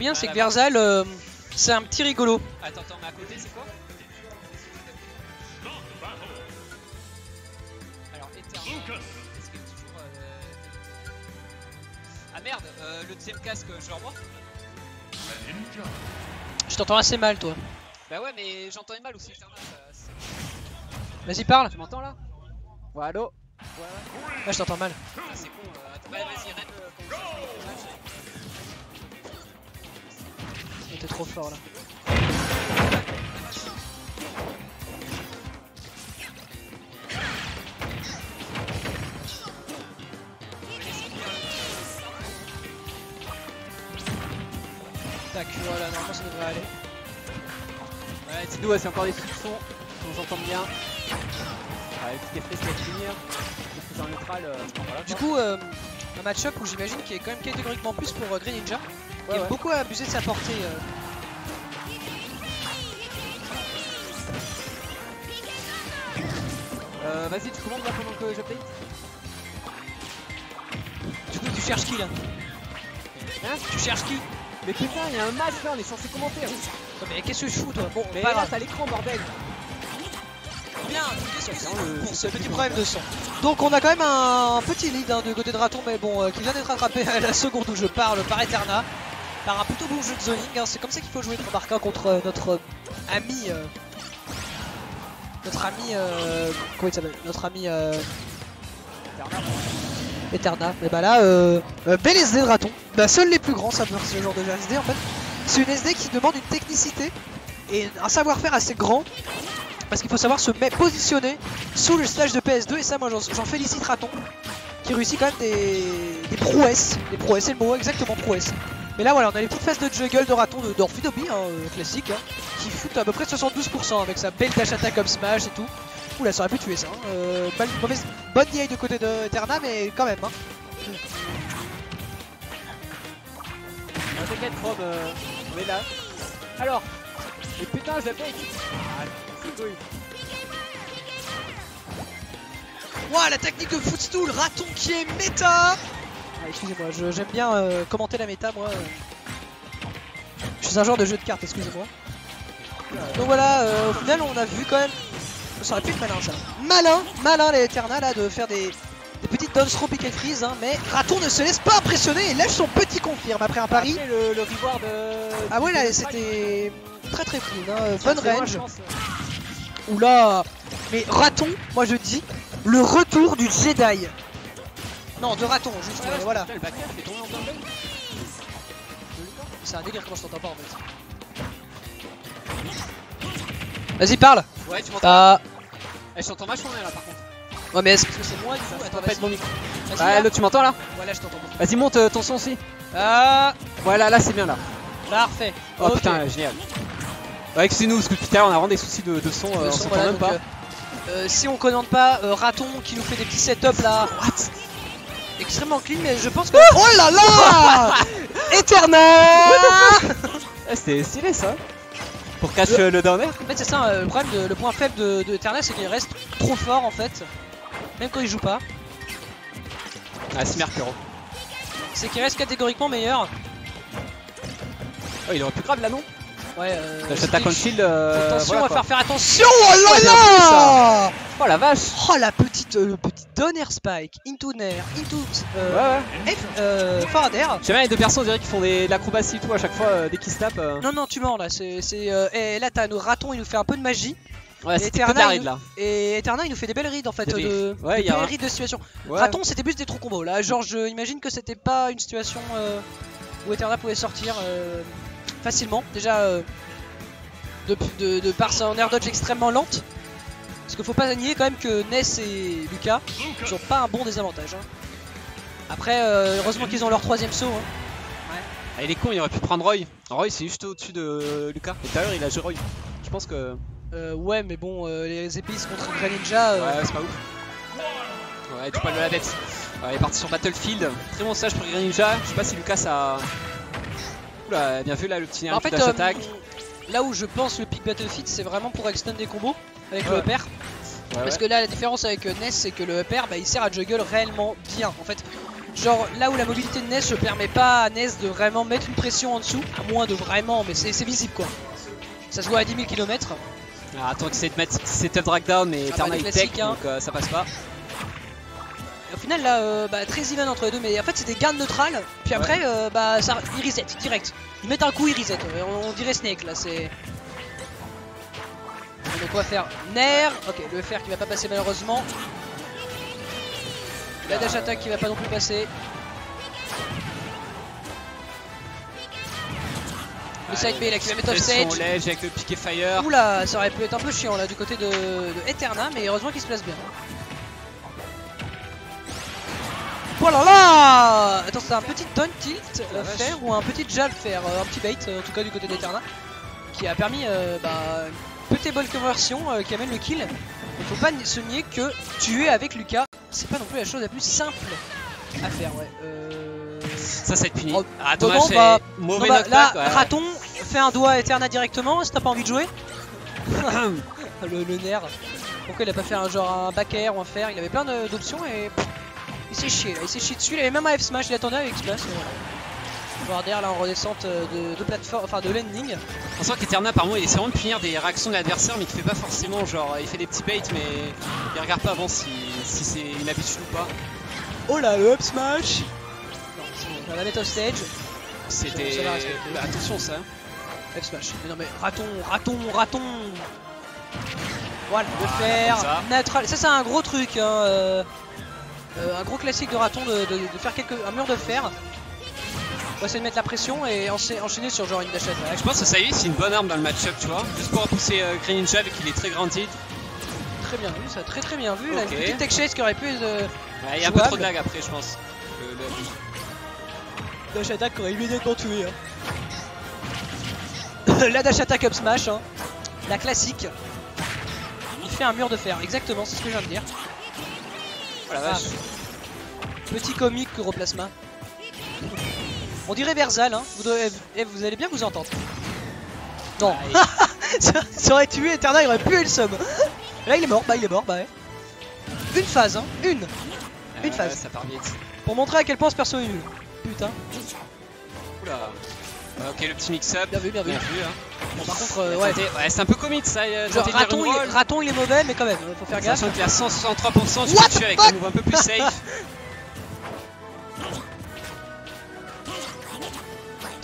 bien, c'est que Verzal, c'est un petit rigolo. Attends, mais à côté, c'est quoi? Alors, Eterna. Est-ce qu'il est toujours. Ah merde, le deuxième casque, je le revois. Je t'entends assez mal, toi. Bah ouais, mais j'entendais mal aussi, Eterna. Vas-y, parle. Tu m'entends là? Ouais, allô? Ouais. Là, je t'entends mal. Ah, c'est con. Attends, vas-y, Ren, comment ça? T'es trop fort là. Tac, voilà, normalement ça devrait aller. Ouais, dis-nous, c'est encore des soupçons. On nous entend bien. Ouais, le petit effet, c'est à finir. Le plus en neutral. Voilà, Du coup, un match-up où j'imagine qu'il est quand même catégoriquement plus pour Green Ninja. Qui aime beaucoup abuser de sa portée. Vas-y, tu commandes là pendant que j'update. Du coup, tu cherches qui là? Hein? Tu cherches qui? Mais putain, il y a un match là, on est censé commenter. Mais qu'est-ce que je fous toi? Bon, Mais pas là, grave. t'as l'écran, bordel. Bien, qu'est-ce que c'est pour ce petit problème de son. Donc on a quand même un petit lead hein, de côté de Raton, mais bon, qui vient d'être rattrapé à la seconde où je parle par Eterna. Par un plutôt bon jeu de zoning, hein. C'est comme ça qu'il faut jouer Marquin contre notre ami... comment il s'appelle? Notre ami... Eterna. Et bah là, belle SD de Raton. Bah seuls les plus grands savent faire ce genre de SD en fait. C'est une SD qui demande une technicité et un savoir-faire assez grand. Parce qu'il faut savoir se positionner sous le slash de PS2 et ça moi j'en félicite Raton qui réussit quand même des prouesses. Des prouesses c'est le mot, exactement prouesses. Mais là voilà on a les petites phases de juggle de Raton d'Orphidobi hein, classique hein, qui foutent à peu près 72% avec sa belle dash attack comme smash et tout. Oula ça aurait pu tuer ça hein. Pas une mauvaise bonne DI de côté de Eterna mais quand même hein. T'inquiète Rob, on est là. Alors, et putain j'update. Ouah la technique de footstool, Raton qui est méta. Excusez-moi, j'aime bien commenter la méta moi. Je suis un joueur de jeu de cartes, excusez-moi. Donc voilà, au final on a vu quand même. Ça aurait pu être malin ça. Malin les Eterna là de faire des petites downs throw pick and freeze hein, mais Raton ne se laisse pas impressionner et lâche son petit confirme après un pari. Après, le reward Ah ouais là c'était très clean hein, bonne range. Oula. Mais Raton, moi je dis le retour du Jedi. Non de Raton juste voilà. Le back fait tomber en bordel. C'est un délire comment je t'entends pas en fait. Vas-y parle. Ouais tu m'entends. Je t'entends vachement bien là par contre. Ouais mais est-ce que c'est moi du coup? Attends, pas être mon micro. Bah là tu m'entends là? Ouais là je t'entends beaucoup. Vas-y monte ton son aussi. Voilà là c'est bien là. Parfait. Oh okay. Putain génial. Ouais excusez-nous parce que tout à l'heure on a vraiment des soucis de son, on s'entend voilà, même pas. Si on commente pas Raton qui nous fait des petits setups là. What? Extrêmement clean mais je pense que... Oh là là Eterna. C'était stylé ça. Pour catch le downer. En fait c'est ça le problème, le point faible de Eterna c'est qu'il reste trop fort en fait. Même quand il joue pas. Ah c'est Mercuro. C'est qu'il reste catégoriquement meilleur. Oh il aurait pu grave là non? Ouais j'attaque on shield. Attention voilà, on va faire attention. Oh là là. Oh la vache. Oh la petite donner spike into nair into Faraday. J'aime bien les deux persos on dirait qu'ils font de l'acrobatie et tout à chaque fois dès qu'ils se tapent. Non tu mens là et là t'as nos ratons il nous fait un peu de magie. Ouais c'était que de la ride là. Et Eterna il nous fait des belles rides en fait des belles rides de situation. Ouais. Raton c'était plus des trous combos là, genre je imagine que c'était pas une situation où Eterna pouvait sortir facilement. Déjà de par son air dodge extrêmement lente. Parce qu'il faut pas nier quand même que Ness et Lucas ils ont pas un bon désavantage hein. Après heureusement qu'ils ont leur troisième saut hein. Ouais. Ah, il est con, il aurait pu prendre Roy. Roy c'est juste au-dessus de Lucas. Et tout à l'heure il a joué Roy. Je pense que... ouais mais bon les épéistes contre Greninja ouais c'est pas ouf. Ouais tu parles de la bête. Ouais, il est parti sur Battlefield. Très bon stage pour Greninja. Je sais pas si Lucas a... Oula bien vu là le petit nerf dash attack. Là où je pense le pick Battlefield c'est vraiment pour extend des combos avec le upper. Parce que là la différence avec Ness c'est que le upper bah, il sert à juggle réellement bien. En fait Genre là où la mobilité de Ness ne permet pas à Ness de vraiment mettre une pression en dessous, à moins de vraiment, mais c'est visible quoi. Ça se voit à 10 000 km. Alors, attends, tu sais de mettre setup drag down, mais Eterna est tech, hein. donc ça passe pas. Et au final là, très even entre les deux, mais en fait c'est des gardes neutrales, puis après ça, ils reset direct. Ils mettent un coup, ils reset, on dirait Snake là, c'est... Donc on va faire Nair, ok, le FR qui va pas passer malheureusement. La dash attack qui va pas non plus passer. Le side B là qui va mettre off stage. Avec le piqué fire. Oula, ça aurait pu être un peu chiant là du côté de Eterna, mais heureusement qu'il se place bien. Oh là là! Attends, c'est un petit down tilt faire ou un petit jab faire, un petit bait en tout cas du côté d'Eterna, qui a permis une petite ball conversion qui amène le kill. Il faut pas se nier que tuer avec Lucas, c'est pas non plus la chose la plus simple à faire, ouais. Ça va être puni. Oh, ah dommage, mauvais knockback. Là, Raton fait un doigt à Eterna directement si t'as pas envie de jouer. le nerf. Pourquoi il a pas fait un back air ou un fer? Il avait plein d'options et il s'est chié là, il s'est chié dessus. Il avait même un F smash, il attendait avec X-Blast. Voir derrière là en redescente de plateforme, enfin de landing. On sent qu'Eterna par moment il essaie vraiment de punir des réactions de l'adversaire, mais il fait pas forcément, genre il fait des petits baits, mais il regarde pas avant si c'est une habitude ou pas. Oh là, le up smash. Non, c'est bon, on va la mettre off stage. C'était. Bah, attention ça. F smash. Mais non mais raton. Voilà, le fer, natural. Ça c'est un gros truc, hein, un gros classique de raton de faire un mur de fer. On va essayer de mettre la pression et enchaîner sur genre une dash attack. Je pense que ça y est, c'est une bonne arme dans le match-up, tu vois. Juste pour repousser Greninja vu qu'il est très grounded. Très bien vu, ça très bien vu. Là, une petite tech chase qui aurait pu être. Il y a un peu trop de lag après, je pense. Dash attack qui aurait immédiatement tué. Hein. La dash attack up smash, hein. La classique. Il fait un mur de fer, exactement, c'est ce que je viens de dire. Oh la vache. Petit comique Kuroplasma. On dirait Versal, hein. Vous allez bien vous entendre. Non. Ça aurait tué Eterna, il aurait pu le sum. Là il est mort, ouais. Une phase, hein. Une phase. Ça part vite. Pour montrer à quel point ce perso est nul. Putain. Oula. Ok, le petit mix-up. Bien vu. Hein. Bon, par contre, ouais. C'est un peu comique ça. Genre, raton il est mauvais, mais quand même, faut faire gaffe. Sachant qu'il a 163%, tu peux tuer avec un move un peu plus safe.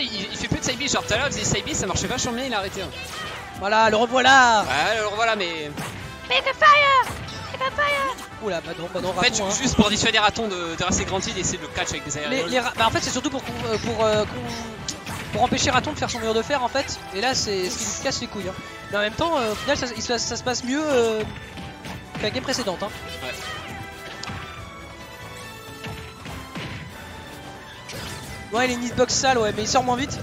Il fait plus de side B, genre tout à l'heure il faisait side B, ça marchait vachement bien, il a arrêté. Hein. Voilà, le revoilà. Ouais, le revoilà, mais. Make a fire! Oula, bah non, en fait, raton, hein. juste pour dissuader ratons de rester grandid et essayer de le catch avec des aérosols. Bah en fait c'est surtout pour empêcher Raton de faire son mur de fer en fait. Et là c'est ce qui lui casse les couilles. Hein. Mais en même temps au final ça se passe mieux que la game précédente. Hein. Ouais, il est hitbox sale, ouais, mais il sort moins vite.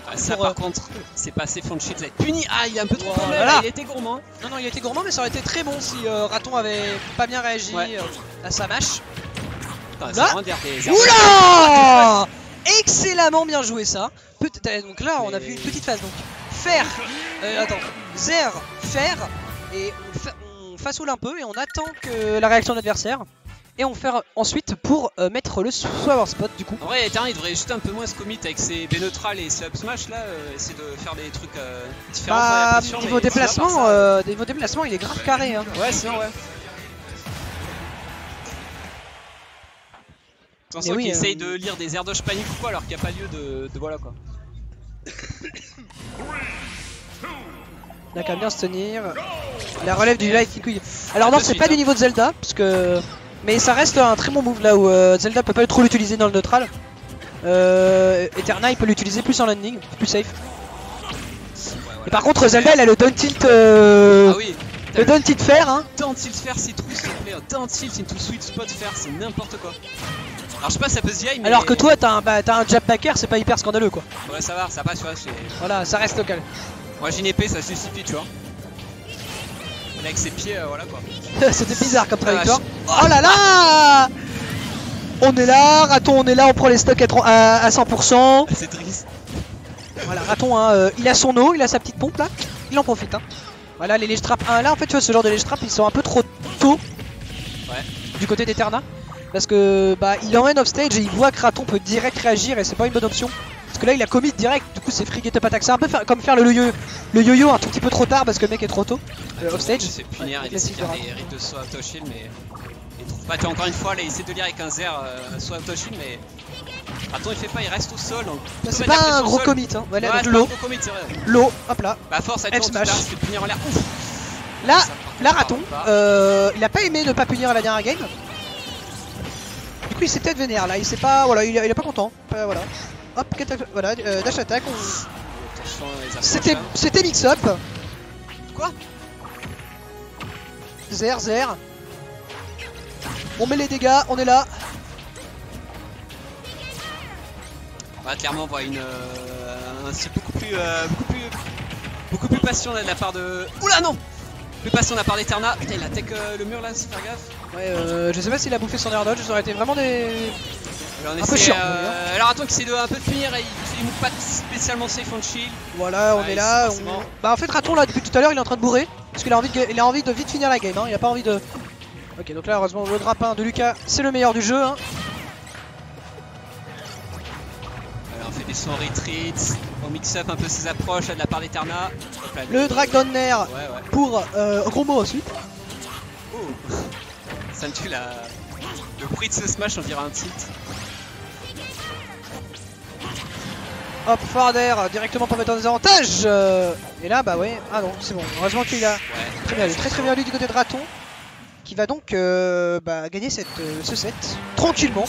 Ah, ça par contre, c'est pas assez fun shit, ça va être puni. Ah, il est un peu trop gourmand, voilà. Il était gourmand. Non, il était gourmand, mais ça aurait été très bon si Raton avait pas bien réagi à sa mâche. Là, oula, excellemment bien joué ça. Donc là, on a vu une petite phase. Donc fer, Zer, fer, et on façoule un peu et on attend que la réaction de l'adversaire. Et on fait ensuite pour mettre le Swawer Spot du coup. En vrai, Eterna il devrait juste un peu moins se commit avec ses B neutrales et ses up smash là, essayer de faire des trucs différents. Bah, niveau déplacement, il est grave carré. Hein. Ouais, sinon, ouais. Attention qu'il essaye de lire des air dodge panique ou quoi alors qu'il n'y a pas lieu de voilà quoi. Il a qu'à bien se tenir. La relève du Light Kick. Alors non, c'est pas du niveau de Zelda parce que. Mais ça reste un très bon move là où Zelda peut pas trop l'utiliser dans le neutral. Eterna il peut l'utiliser plus en landing, plus safe. Et par contre Zelda il a le down tilt ah oui, le down tilt fer hein. Down tilt fer c'est trop s'il te plaît, down tilt into sweet spot fer c'est n'importe quoi. Alors je sais pas ça peut se dire mais... Alors que toi t'as un jab back air, c'est pas hyper scandaleux quoi. Ouais ça va, ça passe tu vois. Voilà, ça reste local. Moi j'ai une épée ça suffit tu vois. Avec ses pieds voilà quoi. C'était bizarre comme trajectoire. Oh là là. On est là, Raton on est là, on prend les stocks à 100%. C'est triste. Voilà, Raton hein, il a son eau, il a sa petite pompe là, il en profite hein. Voilà les ledge traps 1 là en fait tu vois ce genre de ledge traps ils sont un peu trop tôt du côté d'Eterna. Parce que bah il emmène off stage et il voit que Raton peut direct réagir et c'est pas une bonne option. Parce que là il a commit direct, du coup c'est free get up attack. C'est un peu comme faire le yo-yo un tout petit peu trop tard parce que le mec est trop tôt. Off stage. C'est punir, Ouais, il essaie de faire classique des rites de saut auto shield mais il trouve pas. Encore une fois là il essaie de lire avec un Zer soit auto shield mais Raton il fait pas, il reste au sol. Donc, Bah, c'est pas un gros commit hein. Voilà, ouais, donc c'est l'eau. pas un gros commit, c'est vrai. L'eau, hop là. Bah force à F smash. c'est punir en l'air. Ouf. Là Raton, il a pas aimé ne pas punir à la dernière game. Du coup il s'est peut-être vénère là, il sait pas, voilà, il est pas content. Voilà. Hop, voilà, dash attack. Attention, les approches, C'était mix up. Quoi? Zer. On met les dégâts, on est là. Bah, clairement on voit un style beaucoup plus patient là, de la part de... Oula non. Plus patient de la part d'Eterna. Putain il attaque le mur là, c'est faire gaffe. Ouais, je sais pas s'il a bouffé son air dodge, ça aurait été vraiment des... Alors, un peu chiant. Alors attends qu'il essaie de un peu de punir, il move pas spécialement safe on shield. Voilà, on est là. Bah en fait Raton là depuis tout à l'heure il est en train de bourrer. Parce qu'il a envie de vite finir la game, hein. Il a pas envie de... Ok donc là heureusement le grappin de Lucas c'est le meilleur du jeu hein. On fait des sons en retreat, on mix up un peu ses approches là, de la part d'Eterna. Le drag down air ouais. pour gros mot ensuite. Oh. Ça me tue le bruit de ce smash, on dirait un tilt. Hop, forward air directement pour mettre en désavantage. Et là bah ouais, ah non c'est bon, heureusement qu'il a très bien lui du côté de Raton. Qui va donc gagner ce set tranquillement.